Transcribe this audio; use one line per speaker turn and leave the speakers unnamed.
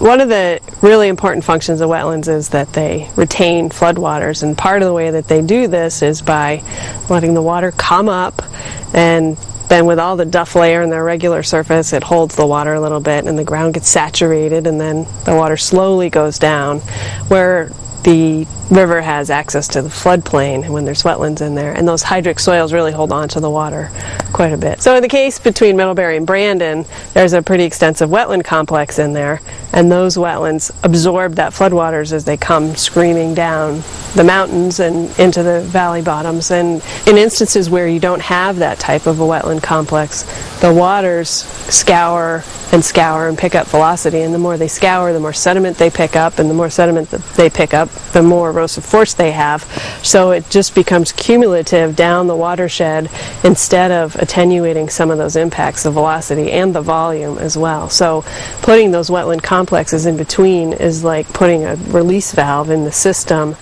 One of the really important functions of wetlands is that they retain floodwaters, and part of the way that they do this is by letting the water come up, and then with all the duff layer and the irregular surface, it holds the water a little bit and the ground gets saturated, and then the water slowly goes down, where the river has access to the floodplain when there's wetlands in there, and those hydric soils really hold on to the water quite a bit. So in the case between Middlebury and Brandon, there's a pretty extensive wetland complex in there, and those wetlands absorb that floodwaters as they come screaming down the mountains and into the valley bottoms. And in instances where you don't have that type of a wetland complex, the waters scour and scour and pick up velocity, and the more they scour, the more sediment they pick up, and the more sediment that they pick up, the more erosive force they have. So it just becomes cumulative down the watershed instead of attenuating some of those impacts, the velocity and the volume as well. So putting those wetland complexes in between is like putting a release valve in the system